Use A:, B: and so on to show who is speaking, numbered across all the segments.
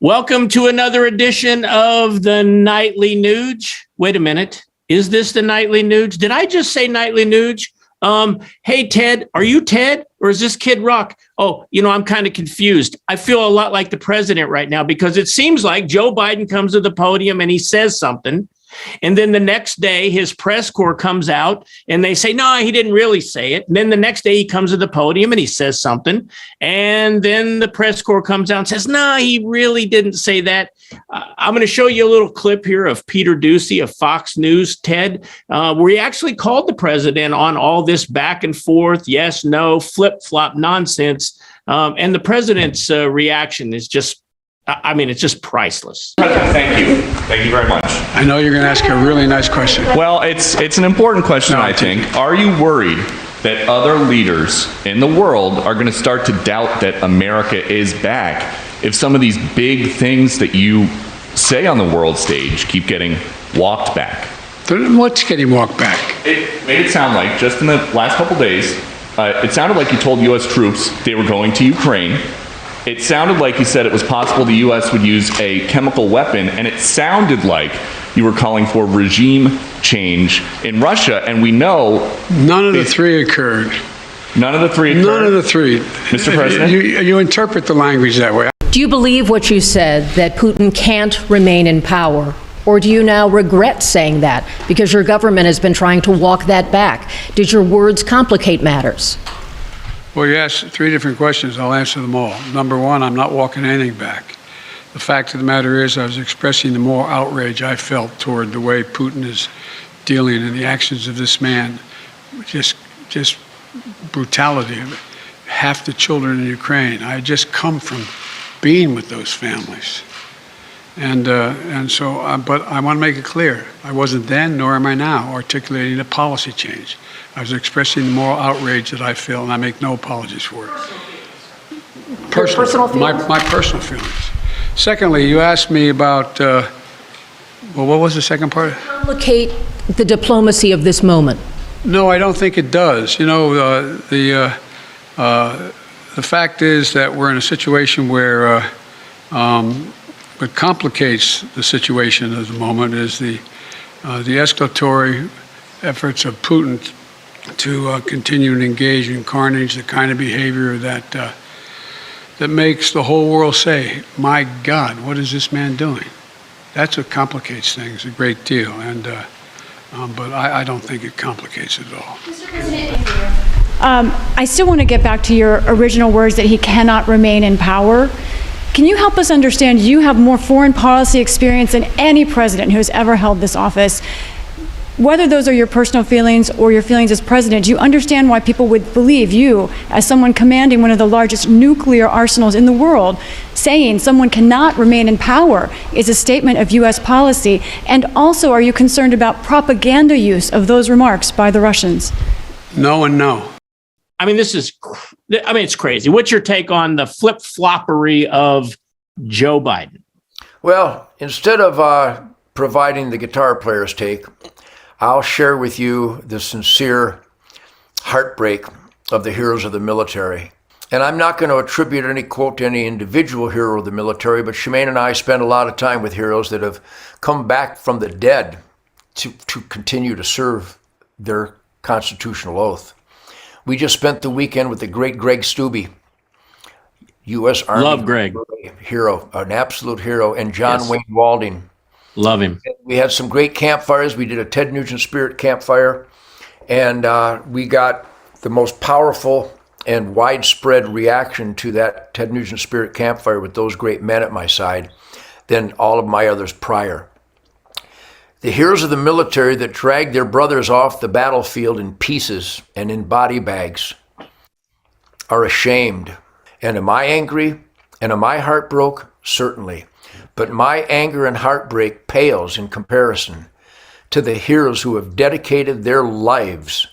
A: Welcome to another edition of the Nightly Nuge. Wait a minute. Is this the Nightly Nuge? Did I just say Nightly Nuge? Hey, Ted, are you Ted or is this Kid Rock? Oh, I'm kind of confused. I feel a lot like the president right now because it seems like Joe Biden comes to the podium and he says something. And then the next day, his press corps comes out and they say, no, he didn't really say it. And then the next day he comes to the podium and he says something. And then the press corps comes out and says, no, he really didn't say that. I'm going to show you a little clip here of Peter Doocy of Fox News, Ted, where he actually called the president on all this back and forth, yes, no, flip-flop nonsense. And the president's reaction is just, it's just priceless.
B: Thank you. Thank you very much.
C: I know you're going to ask a really nice question.
B: Well, it's an important question, I think. Are you worried that other leaders in the world are going to start to doubt that America is back if some of these big things that you say on the world stage keep getting walked back?
C: What's getting walked back?
B: It made it sound like, just in the last couple days, it sounded like you told U.S. troops they were going to Ukraine. It sounded like you said it was possible the U.S. would use a chemical weapon, and it sounded like you were calling for regime change in Russia, and we know...
C: None of the three occurred.
B: None of the three occurred?
C: None of the three.
B: Mr. President?
C: You interpret the language that way.
D: Do you believe what you said, that Putin can't remain in power? Or do you now regret saying that because your government has been trying to walk that back? Did your words complicate matters?
C: Well, you asked three different questions. I'll answer them all. Number one, I'm not walking anything back. The fact of the matter is I was expressing the moral outrage I felt toward the way Putin is dealing and the actions of this man. Just brutality of it. Half the children in Ukraine. I had just come from being with those families. But I want to make it clear. I wasn't then, nor am I now, articulating a policy change. I was expressing the moral outrage that I feel, and I make no apologies for it.
D: Personal feelings?
C: My personal feelings. Secondly, you asked me about, what was the second part?
D: Complicate the diplomacy of this moment.
C: No, I don't think it does. The fact is that we're in a situation where what complicates the situation at the moment is the escalatory efforts of Putin to continue to engage in carnage, the kind of behavior that makes the whole world say, my God, what is this man doing? That's what complicates things a great deal, but I don't think it complicates it at all.
E: Mr. President, I still want to get back to your original words that he cannot remain in power. Can you help us understand, you have more foreign policy experience than any president who has ever held this office. Whether those are your personal feelings or your feelings as president, do you understand why people would believe you, as someone commanding one of the largest nuclear arsenals in the world, saying someone cannot remain in power is a statement of U.S. policy? And also, are you concerned about propaganda use of those remarks by the Russians?
C: No and no.
A: It's crazy. What's your take on the flip-floppery of Joe Biden?
F: Well, instead of providing the guitar player's take, I'll share with you the sincere heartbreak of the heroes of the military. And I'm not going to attribute any quote to any individual hero of the military, but Shemaine and I spend a lot of time with heroes that have come back from the dead to continue to serve their constitutional oath. We just spent the weekend with the great Greg Stubbe, U.S. Army.
A: Love Greg.
F: Hero, an absolute hero, and John Wayne Walding.
A: Love him.
F: We had some great campfires. We did a Ted Nugent Spirit campfire, and we got the most powerful and widespread reaction to that Ted Nugent Spirit campfire with those great men at my side than all of my others prior. The heroes of the military that dragged their brothers off the battlefield in pieces and in body bags are ashamed. And am I angry? And am I heartbroken? Certainly. But my anger and heartbreak pales in comparison to the heroes who have dedicated their lives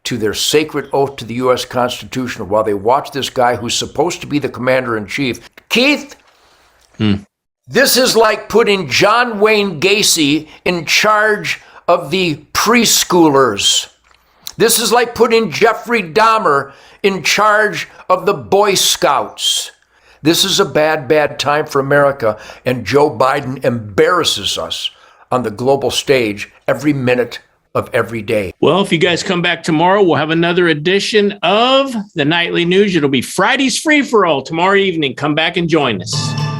F: to their sacred oath to the U.S. Constitution while they watch this guy who's supposed to be the commander-in-chief. Keith, this is like putting John Wayne Gacy in charge of the preschoolers. This is like putting Jeffrey Dahmer in charge of the Boy Scouts. This is a bad, bad time for America, and Joe Biden embarrasses us on the global stage every minute of every day.
A: Well, if you guys come back tomorrow, we'll have another edition of the Nightly News. It'll be Friday's Free for All tomorrow evening. Come back and join us.